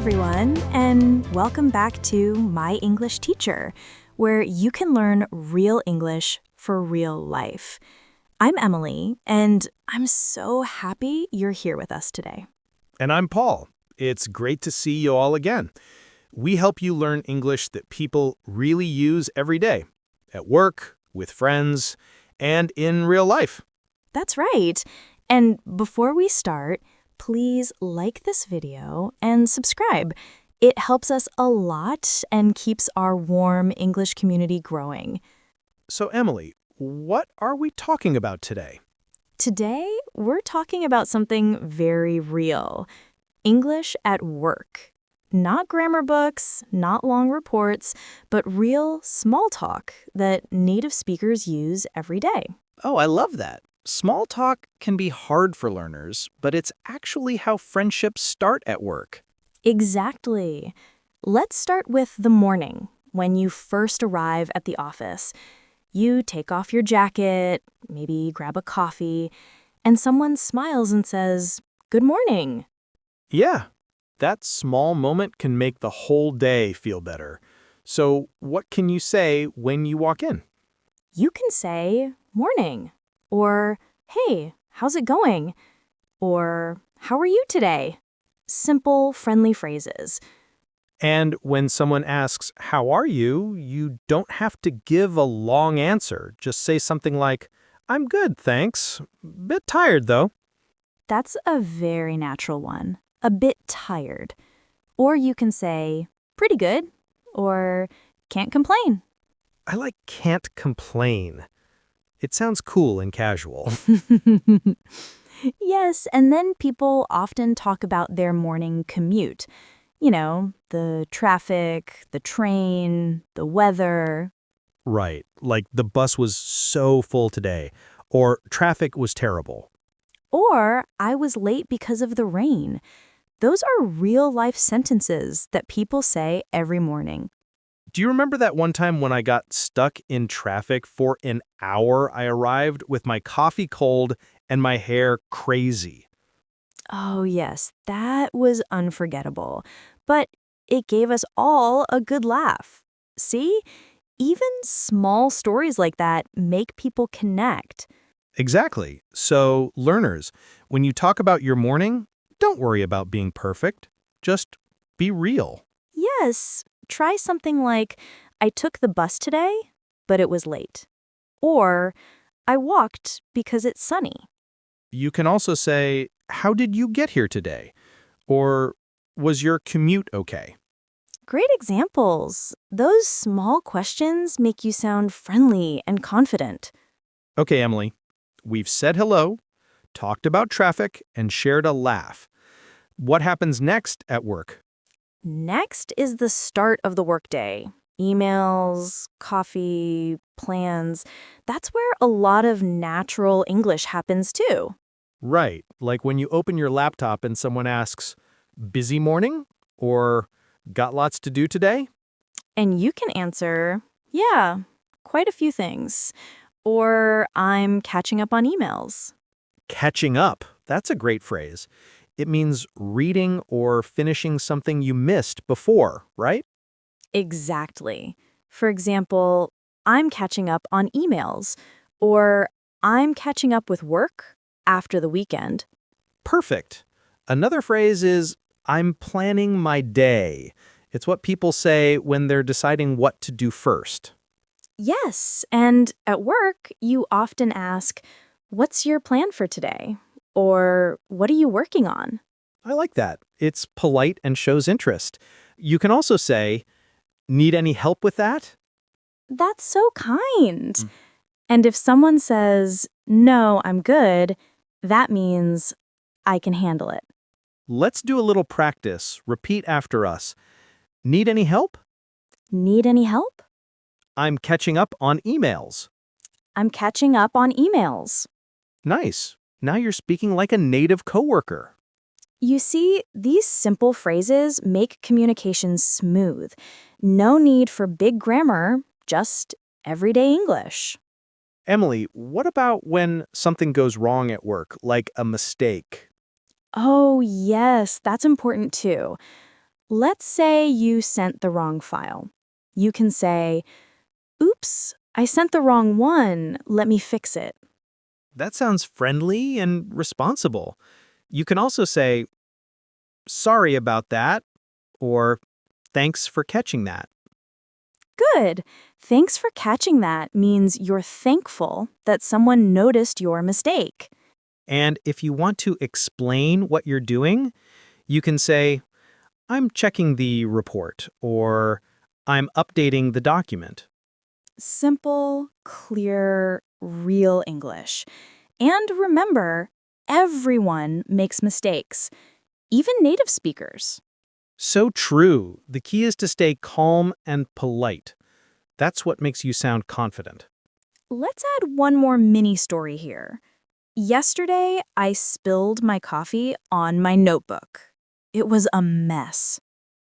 everyone, and welcome back to My English Teacher, where you can learn real English for real life. I'm Emily, and I'm so happy you're here with us today. And I'm Paul. It's great to see you all again. We help you learn English that people really use every day, at work, with friends, and in real life. That's right. And before we start, please like this video and subscribe. It helps us a lot and keeps our warm English community growing. So, Emily, what are we talking about today? Today, we're talking about something very real. English at work. Not grammar books, not long reports, but real small talk that native speakers use every day. Oh, I love that. Small talk can be hard for learners, but it's actually how friendships start at work. Exactly. Let's start with the morning, when you first arrive at the office. You take off your jacket, maybe grab a coffee, and someone smiles and says, "Good morning." Yeah, that small moment can make the whole day feel better. So, what can you say when you walk in? You can say, "Morning," or "Hey, how's it going?" or "How are you today?" Simple, friendly phrases. And when someone asks, "How are you?" you don't have to give a long answer. Just say something like, "I'm good, thanks. Bit tired, though." That's a very natural one. A bit tired. Or you can say, "Pretty good," or "Can't complain." I like "can't complain." It sounds cool and casual. Yes, and then people often talk about their morning commute. You know, the traffic, the train, the weather. Right, like the bus was so full today, or traffic was terrible. Or "I was late because of the rain." Those are real-life sentences that people say every morning. Do you remember that one time when I got stuck in traffic for an hour? I arrived with my coffee cold and my hair crazy. Oh, yes, that was unforgettable. But it gave us all a good laugh. See? Even small stories like that make people connect. Exactly. So, learners, when you talk about your morning, don't worry about being perfect. Just be real. Yes, try something like, "I took the bus today, but it was late." Or, "I walked because it's sunny." You can also say, "How did you get here today?" Or, "Was your commute okay?" Great examples. Those small questions make you sound friendly and confident. Okay, Emily, we've said hello, talked about traffic, and shared a laugh. What happens next at work? Next is the start of the workday. Emails, coffee, plans. That's where a lot of natural English happens too. Right, like when you open your laptop and someone asks, "Busy morning?" or "Got lots to do today?" And you can answer, "Yeah, quite a few things." Or "I'm catching up on emails." Catching up, that's a great phrase. It means reading or finishing something you missed before, right? Exactly. For example, "I'm catching up on emails." Or "I'm catching up with work after the weekend." Perfect. Another phrase is, "I'm planning my day." It's what people say when they're deciding what to do first. Yes, and at work, you often ask, "What's your plan for today?" Or "What are you working on?" I like that. It's polite and shows interest. You can also say, "Need any help with that?" That's so kind. Mm. And if someone says, "No, I'm good," that means, "I can handle it." Let's do a little practice. Repeat after us. Need any help? Need any help? I'm catching up on emails. I'm catching up on emails. Nice. Now you're speaking like a native coworker. You see, these simple phrases make communication smooth. No need for big grammar, just everyday English. Emily, what about when something goes wrong at work, like a mistake? Oh, yes, that's important too. Let's say you sent the wrong file. You can say, "Oops, I sent the wrong one. Let me fix it." That sounds friendly and responsible. You can also say, sorry about that, or thanks for catching that. Good. Thanks for catching that means you're thankful that someone noticed your mistake. And if you want to explain what you're doing, you can say, I'm checking the report, or I'm updating the document. Simple, clear, real English. And remember, everyone makes mistakes, even native speakers. So true. The key is to stay calm and polite. That's what makes you sound confident. Let's add one more mini story here. Yesterday, I spilled my coffee on my notebook. It was a mess.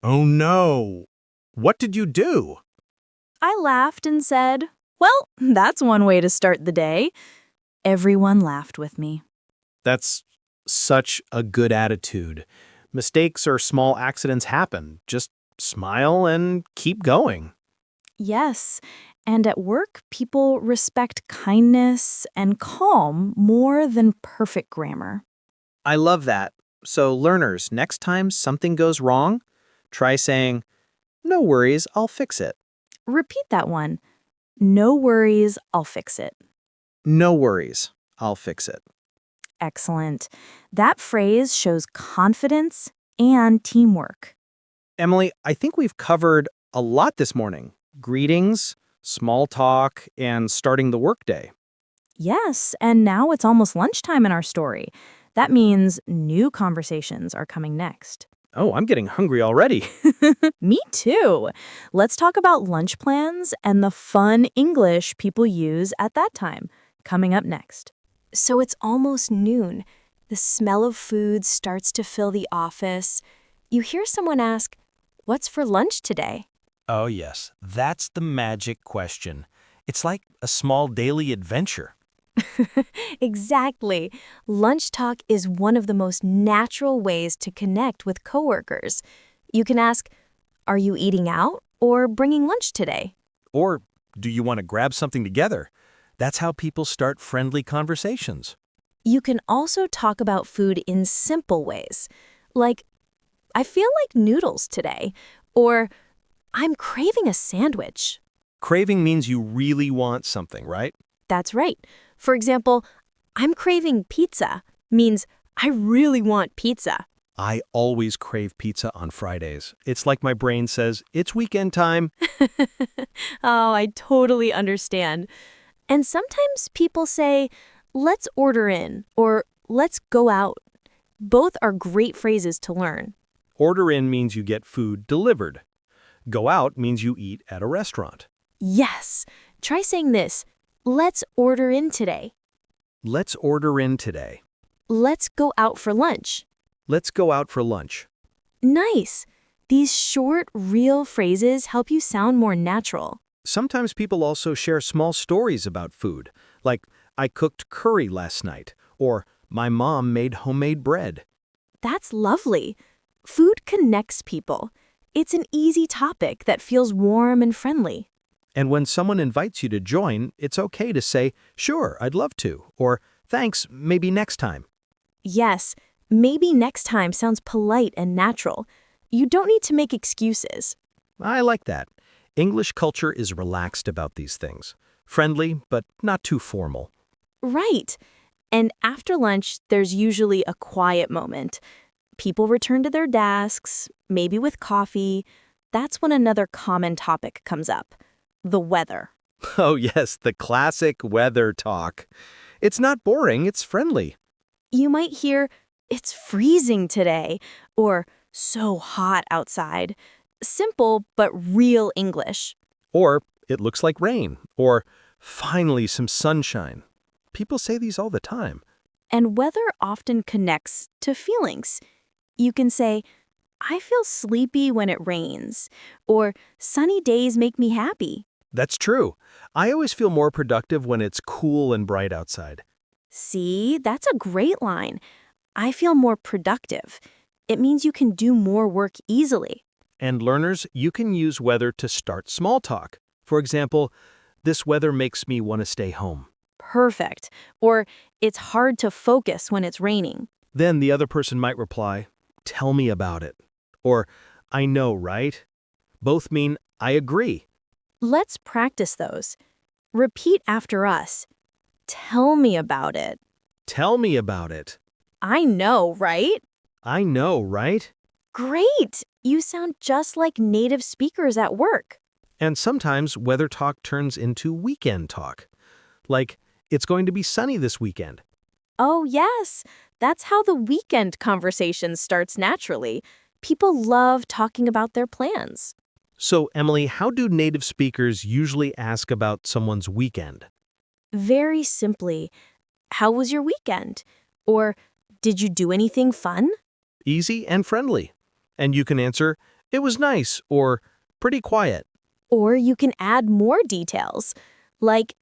Oh no! What did you do? I laughed and said, "Well, that's one way to start the day." Everyone laughed with me. That's such a good attitude. Mistakes or small accidents happen. Just smile and keep going. Yes, and at work, people respect kindness and calm more than perfect grammar. I love that. So learners, next time something goes wrong, try saying, no worries, I'll fix it. Repeat that one. No worries, I'll fix it. No worries, I'll fix it. Excellent. That phrase shows confidence and teamwork. Emily, I think we've covered a lot this morning. Greetings, small talk, and starting the workday. Yes, and now it's almost lunchtime in our story. That means new conversations are coming next. Oh, I'm getting hungry already. Me too. Let's talk about lunch plans and the fun English people use at that time. Coming up next. So it's almost noon. The smell of food starts to fill the office. You hear someone ask, "What's for lunch today?" Oh, yes. That's the magic question. It's like a small daily adventure. Exactly. Lunch talk is one of the most natural ways to connect with coworkers. You can ask, "Are you eating out or bringing lunch today?" Or do you want to grab something together? That's how people start friendly conversations. You can also talk about food in simple ways, like, "I feel like noodles today," or "I'm craving a sandwich." Craving means you really want something, right? That's right. For example, "I'm craving pizza" means I really want pizza. I always crave pizza on Fridays. It's like my brain says, it's weekend time. Oh, I totally understand. And sometimes people say, "Let's order in," or "Let's go out." Both are great phrases to learn. Order in means you get food delivered. Go out means you eat at a restaurant. Yes. Try saying this. "Let's order in today." Let's order in today. "Let's go out for lunch." Let's go out for lunch. Nice. These short, real phrases help you sound more natural. Sometimes people also share small stories about food, like, I cooked curry last night, or my mom made homemade bread. That's lovely. Food connects people. It's an easy topic that feels warm and friendly. And when someone invites you to join, it's okay to say, sure, I'd love to, or thanks, maybe next time. Yes, maybe next time sounds polite and natural. You don't need to make excuses. I like that. English culture is relaxed about these things. Friendly, but not too formal. Right. And after lunch, there's usually a quiet moment. People return to their desks, maybe with coffee. That's when another common topic comes up: the weather. Oh yes, the classic weather talk. It's not boring, it's friendly. You might hear, "It's freezing today," or "So hot outside." Simple but real English. Or, it looks like rain. Or, finally some sunshine. People say these all the time. And weather often connects to feelings. You can say, "I feel sleepy when it rains," or "Sunny days make me happy." That's true. I always feel more productive when it's cool and bright outside. See, that's a great line. "I feel more productive." It means you can do more work easily. And learners, you can use weather to start small talk. For example, this weather makes me want to stay home. Perfect. Or it's hard to focus when it's raining. Then the other person might reply, tell me about it. Or, I know, right? Both mean, I agree. Let's practice those. Repeat after us. Tell me about it. Tell me about it. I know, right? I know, right? Great! You sound just like native speakers at work. And sometimes weather talk turns into weekend talk. Like, it's going to be sunny this weekend. Oh, yes. That's how the weekend conversation starts naturally. People love talking about their plans. So, Emily, how do native speakers usually ask about someone's weekend? Very simply, how was your weekend? Or, did you do anything fun? Easy and friendly. And you can answer, it was nice, or pretty quiet. Or you can add more details, like,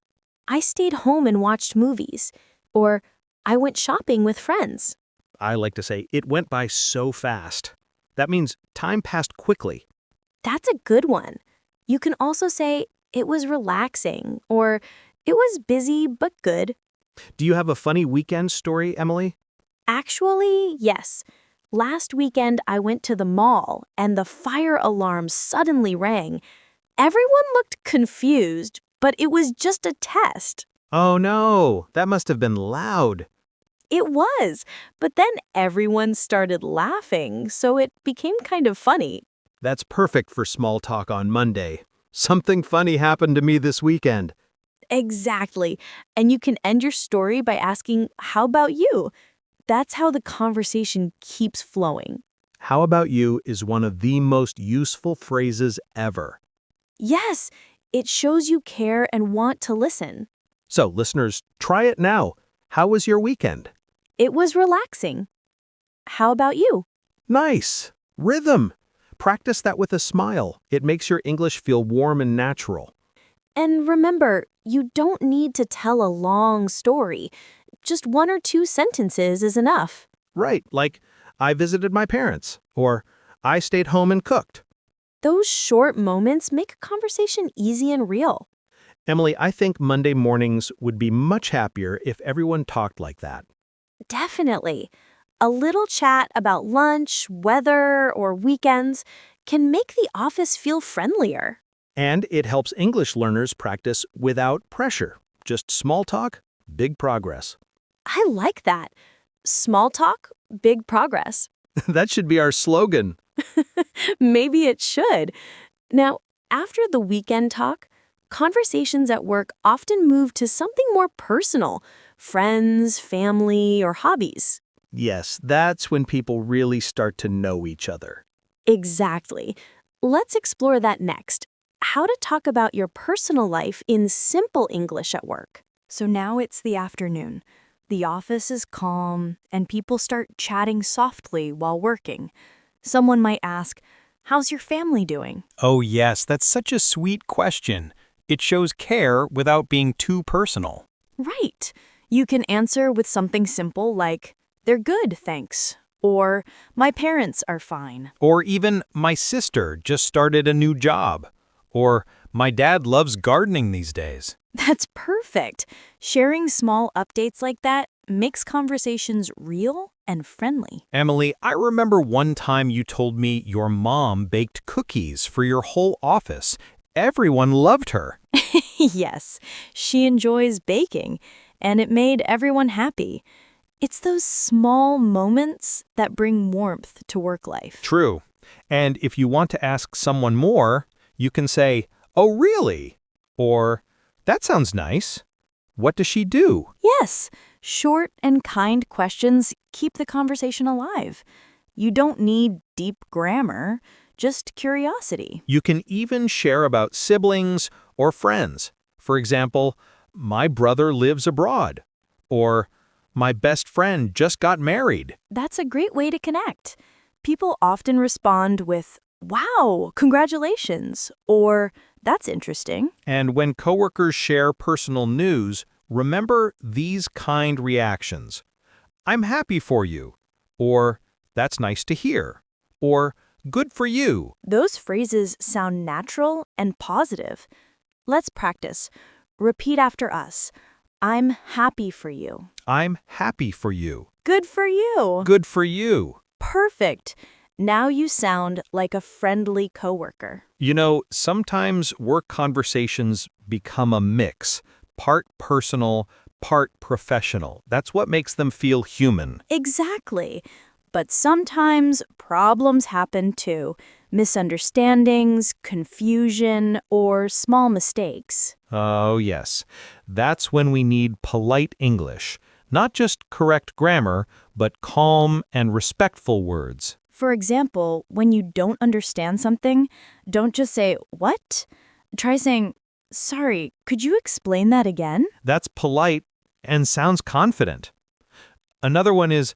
I stayed home and watched movies. Or, I went shopping with friends. I like to say, it went by so fast. That means time passed quickly. That's a good one. You can also say, it was relaxing, or it was busy but good. Do you have a funny weekend story, Emily? Actually, yes. Last weekend, I went to the mall, and the fire alarm suddenly rang. Everyone looked confused, but it was just a test. Oh no, that must have been loud. It was, but then everyone started laughing, so it became kind of funny. That's perfect for small talk on Monday. Something funny happened to me this weekend. Exactly. And you can end your story by asking, how about you? That's how the conversation keeps flowing. How about you is one of the most useful phrases ever. Yes, it shows you care and want to listen. So, listeners, try it now. How was your weekend? It was relaxing. How about you? Nice. Rhythm. Practice that with a smile. It makes your English feel warm and natural. And remember, you don't need to tell a long story. Just 1 or 2 sentences is enough. Right, like, I visited my parents, or I stayed home and cooked. Those short moments make a conversation easy and real. Emily, I think Monday mornings would be much happier if everyone talked like that. Definitely. A little chat about lunch, weather, or weekends can make the office feel friendlier. And it helps English learners practice without pressure. Just small talk, big progress. I like that. Small talk, big progress. That should be our slogan. Maybe it should. Now, after the weekend talk, conversations at work often move to something more personal, friends, family, or hobbies. Yes, that's when people really start to know each other. Exactly. Let's explore that next. How to talk about your personal life in simple English at work. So now it's the afternoon. The office is calm, and people start chatting softly while working. Someone might ask, "How's your family doing?" Oh, yes, that's such a sweet question. It shows care without being too personal. Right. You can answer with something simple like, "They're good, thanks." Or, "My parents are fine." Or even, "My sister just started a new job." Or, "My dad loves gardening these days." That's perfect. Sharing small updates like that makes conversations real and friendly. Emily, I remember one time you told me your mom baked cookies for your whole office. Everyone loved her. Yes, she enjoys baking, and it made everyone happy. It's those small moments that bring warmth to work life. True. And if you want to ask someone more, you can say, "Oh, really?" Or, "That sounds nice. What does she do?" Yes, short and kind questions keep the conversation alive. You don't need deep grammar, just curiosity. You can even share about siblings or friends. For example, "My brother lives abroad." Or, "My best friend just got married." That's a great way to connect. People often respond with, "Wow, congratulations," or "That's interesting." And when coworkers share personal news, remember these kind reactions. "I'm happy for you." Or, "That's nice to hear." Or, good for you. Those phrases sound natural and positive. Let's practice. Repeat after us. I'm happy for you. I'm happy for you. Good for you. Good for you. Perfect. Now you sound like a friendly coworker. You know, sometimes work conversations become a mix, part personal, part professional. That's what makes them feel human. Exactly. But sometimes problems happen too. Misunderstandings, confusion, or small mistakes. Oh, yes. That's when we need polite English. Not just correct grammar, but calm and respectful words. For example, when you don't understand something, don't just say, "What?" Try saying, "Sorry, could you explain that again?" That's polite and sounds confident. Another one is,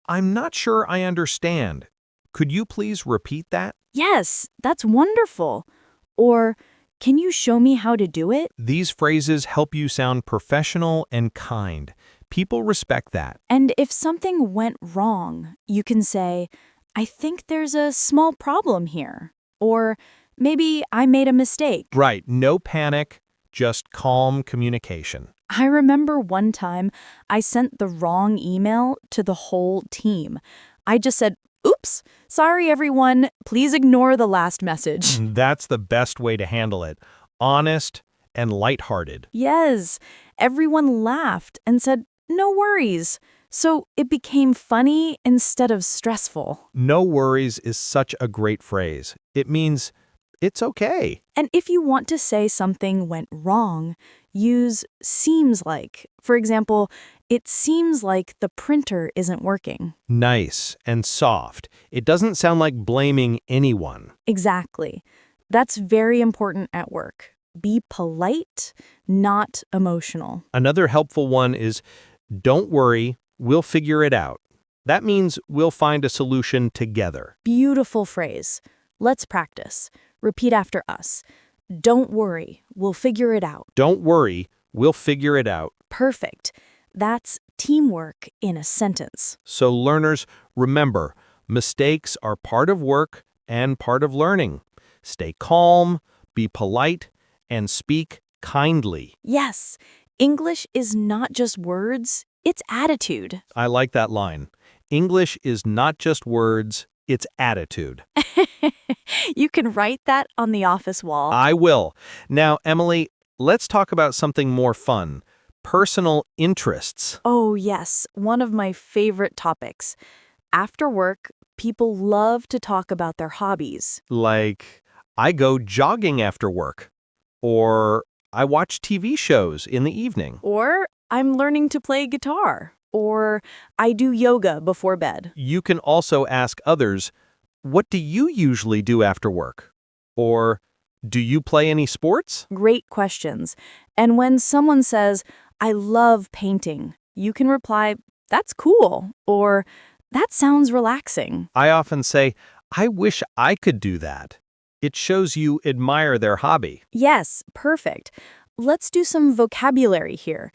I'm not sure I understand. Could you please repeat that? Yes, that's wonderful. Or, "Can you show me how to do it?" These phrases help you sound professional and kind. People respect that. And if something went wrong, you can say, "I think there's a small problem here." Or, "Maybe I made a mistake." Right, no panic, just calm communication. I remember one time I sent the wrong email to the whole team. I just said, "Oops, sorry everyone, please ignore the last message." That's the best way to handle it. Honest and lighthearted. Yes, everyone laughed and said, "No worries." So it became funny instead of stressful. No worries is such a great phrase. It means it's okay. And if you want to say something went wrong, use seems like. For example, "It seems like the printer isn't working." Nice and soft. It doesn't sound like blaming anyone. Exactly. That's very important at work. Be polite, not emotional. Another helpful one is, don't worry, we'll figure it out. That means we'll find a solution together. Beautiful phrase. Let's practice. Repeat after us. Don't worry, we'll figure it out. Don't worry, we'll figure it out. Perfect. That's teamwork in a sentence. So learners, remember, mistakes are part of work and part of learning. Stay calm, be polite, and speak kindly. Yes, English is not just words, it's attitude. I like that line. English is not just words, it's attitude. You can write that on the office wall. I will. Now, Emily, let's talk about something more fun. Personal interests. Oh, yes, one of my favorite topics. After work, people love to talk about their hobbies. Like, I go jogging after work. Or I watch TV shows in the evening. Or I'm learning to play guitar. Or I do yoga before bed. You can also ask others, what do you usually do after work? Or, do you play any sports? Great questions. And when someone says, "I love painting," you can reply, "That's cool," or "That sounds relaxing." I often say, I wish I could do that. It shows you admire their hobby. Yes, perfect. Let's do some vocabulary here.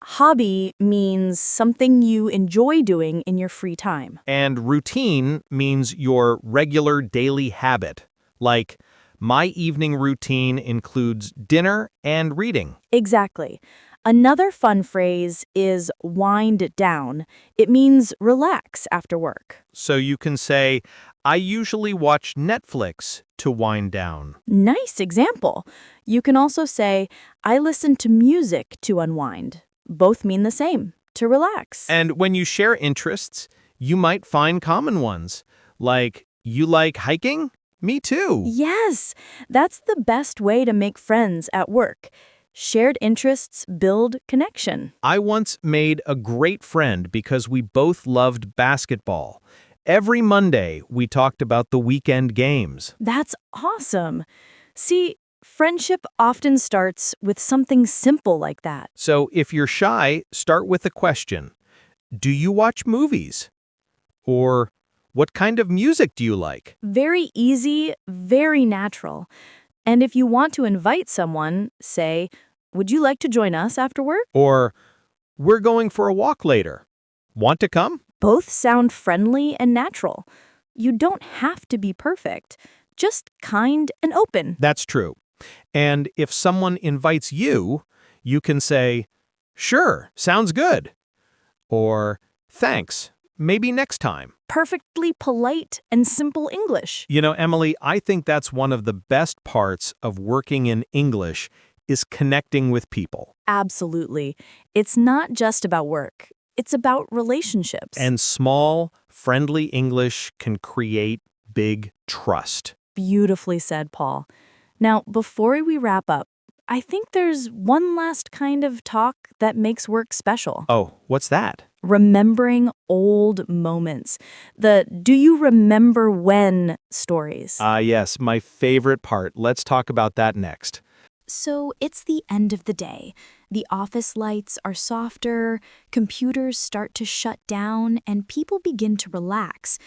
Hobby means something you enjoy doing in your free time. And routine means your regular daily habit. Like, my evening routine includes dinner and reading. Exactly. Another fun phrase is wind down. It means relax after work. So you can say, I usually watch Netflix to wind down. Nice example. You can also say, "I listen to music to unwind." Both mean the same, to relax. And when you share interests, you might find common ones. Like, you like hiking? Me too. Yes, that's the best way to make friends at work. Shared interests build connection. I once made a great friend because we both loved basketball. Every Monday, we talked about the weekend games. That's awesome. See, friendship often starts with something simple like that. So if you're shy, start with a question. Do you watch movies? Or what kind of music do you like? Very easy, very natural. And if you want to invite someone, say, "Would you like to join us after work?" Or we're going for a walk later. Want to come? Both sound friendly and natural. You don't have to be perfect, just kind and open. That's true. And if someone invites you, you can say, "Sure, sounds good." Or, "Thanks, maybe next time." Perfectly polite and simple English. You know, Emily, I think that's one of the best parts of working in English is connecting with people. Absolutely. It's not just about work. It's about relationships. And small, friendly English can create big trust. Beautifully said, Paul. Now, before we wrap up, I think there's one last kind of talk that makes work special. Oh, what's that? Remembering old moments. The "do you remember when" stories. Yes, my favorite part. Let's talk about that next. So it's the end of the day. The office lights are softer, computers start to shut down, and people begin to relax.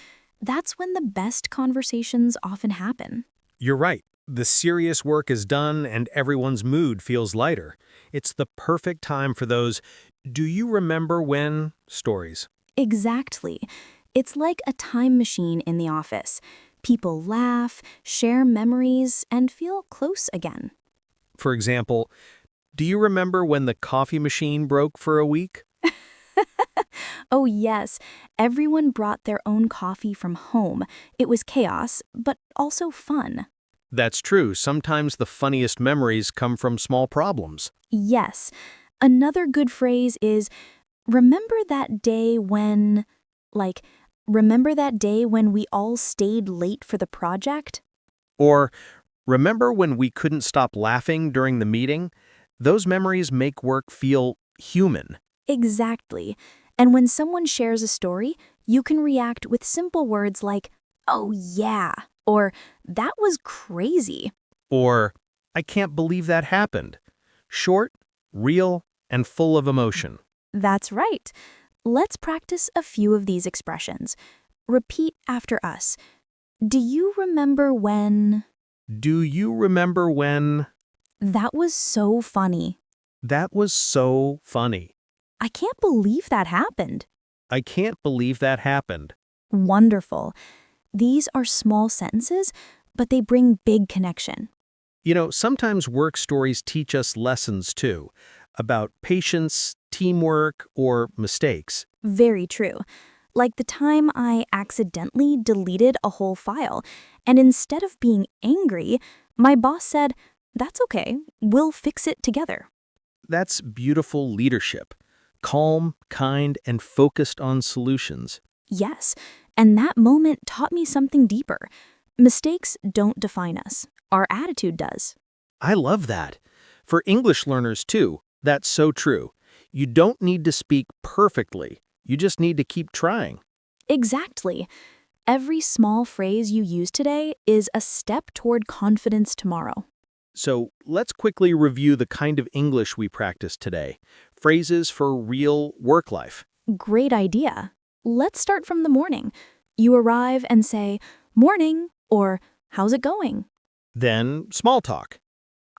That's when the best conversations often happen. You're right. The serious work is done and everyone's mood feels lighter. It's the perfect time for those "do you remember when" stories. Exactly. It's like a time machine in the office. People laugh, share memories, and feel close again. For example, "Do you remember when the coffee machine broke for a week?" Oh, yes. Everyone brought their own coffee from home. It was chaos, but also fun. That's true. Sometimes the funniest memories come from small problems. Yes. Another good phrase is, remember that day when, like, remember that day when we all stayed late for the project? Or, "Remember when we couldn't stop laughing during the meeting?" Those memories make work feel human. Exactly. And when someone shares a story, you can react with simple words like, "Oh, yeah," or "that was crazy." Or, "I can't believe that happened." Short, real, and full of emotion. That's right. Let's practice a few of these expressions. Repeat after us. Do you remember when? "Do you remember when?" That was so funny. "That was so funny." I can't believe that happened. "I can't believe that happened." Wonderful. These are small sentences, but they bring big connection. You know, sometimes work stories teach us lessons too, about patience, teamwork, or mistakes. Very true. Like the time I accidentally deleted a whole file, and instead of being angry, my boss said, "That's okay, we'll fix it together." That's beautiful leadership. Calm, kind, and focused on solutions. Yes, and that moment taught me something deeper. Mistakes don't define us. Our attitude does. I love that. For English learners too, that's so true. You don't need to speak perfectly. You just need to keep trying. Exactly. Every small phrase you use today is a step toward confidence tomorrow. So let's quickly review the kind of English we practiced today. Phrases for real work life. Great idea. Let's start from the morning. You arrive and say, "Morning," or "How's it going?" Then small talk.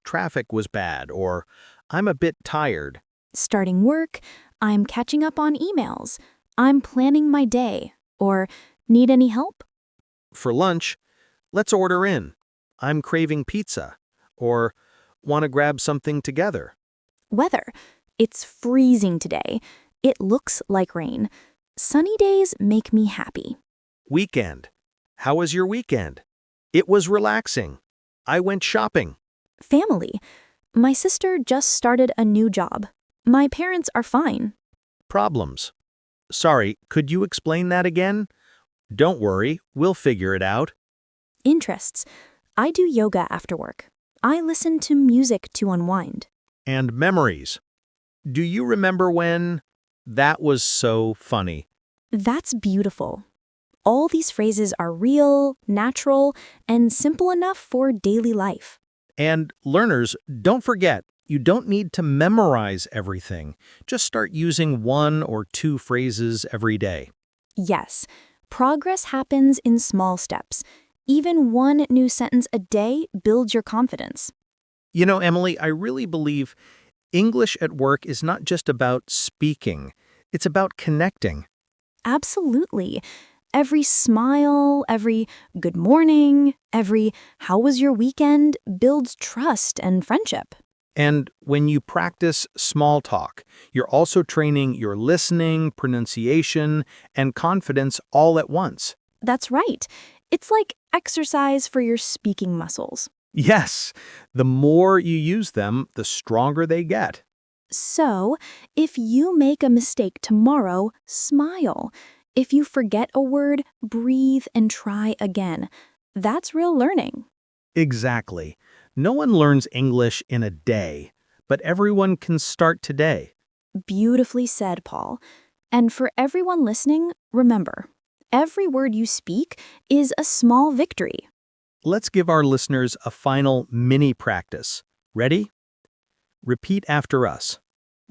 "Traffic was bad," or "I'm a bit tired." Starting work, "I'm catching up on emails." "I'm planning my day," or "Need any help?" For lunch, "Let's order in." "I'm craving pizza," or "Want to grab something together." Weather, "It's freezing today." "It looks like rain." Sunny days make me happy. Weekend. "How was your weekend?" "It was relaxing." "I went shopping." Family, "My sister just started a new job." "My parents are fine." Problems. "Sorry, could you explain that again?" "Don't worry, we'll figure it out." Interests, "I do yoga after work." "I listen to music to unwind." And memories. "Do you remember when?" "That was so funny." That's beautiful. All these phrases are real, natural, and simple enough for daily life. And learners, don't forget, you don't need to memorize everything. Just start using 1 or 2 phrases every day. Yes, progress happens in small steps. Even one new sentence a day builds your confidence. You know, Emily, I really believe English at work is not just about speaking. It's about connecting. Absolutely. Every smile, every good morning, every how was your weekend builds trust and friendship. And when you practice small talk, you're also training your listening, pronunciation, and confidence all at once. That's right. It's like exercise for your speaking muscles. Yes, the more you use them, the stronger they get. So, if you make a mistake tomorrow, smile. If you forget a word, breathe and try again. That's real learning. Exactly. No one learns English in a day, but everyone can start today. Beautifully said, Paul. And for everyone listening, remember, every word you speak is a small victory. Let's give our listeners a final mini practice. Ready? Repeat after us.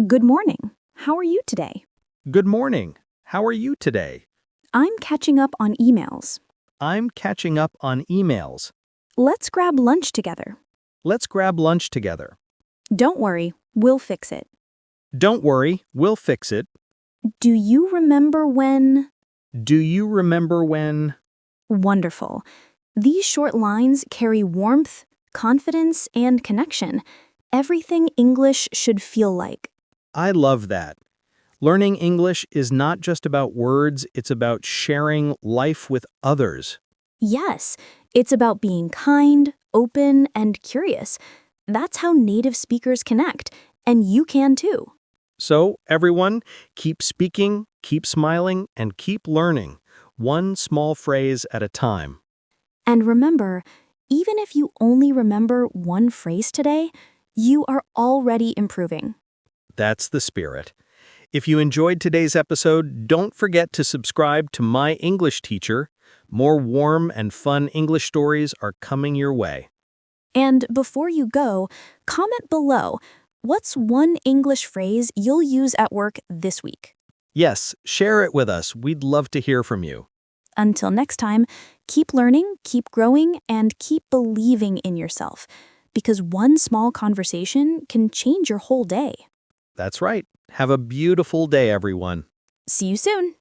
Good morning. How are you today? Good morning. How are you today? I'm catching up on emails. I'm catching up on emails. Let's grab lunch together. Let's grab lunch together. Don't worry, we'll fix it. Don't worry, we'll fix it. Do you remember when? Do you remember when? Wonderful. These short lines carry warmth, confidence, and connection. Everything English should feel like. I love that. Learning English is not just about words, it's about sharing life with others. Yes, it's about being kind, open, and curious. That's how native speakers connect, and you can too. So, everyone, keep speaking, keep smiling, and keep learning, one small phrase at a time. And remember, even if you only remember one phrase today, you are already improving. That's the spirit. If you enjoyed today's episode, don't forget to subscribe to My English Teacher. More warm and fun English stories are coming your way. And before you go, comment below, what's one English phrase you'll use at work this week? Yes, share it with us. We'd love to hear from you. Until next time, keep learning, keep growing, and keep believing in yourself. Because one small conversation can change your whole day. That's right. Have a beautiful day, everyone. See you soon.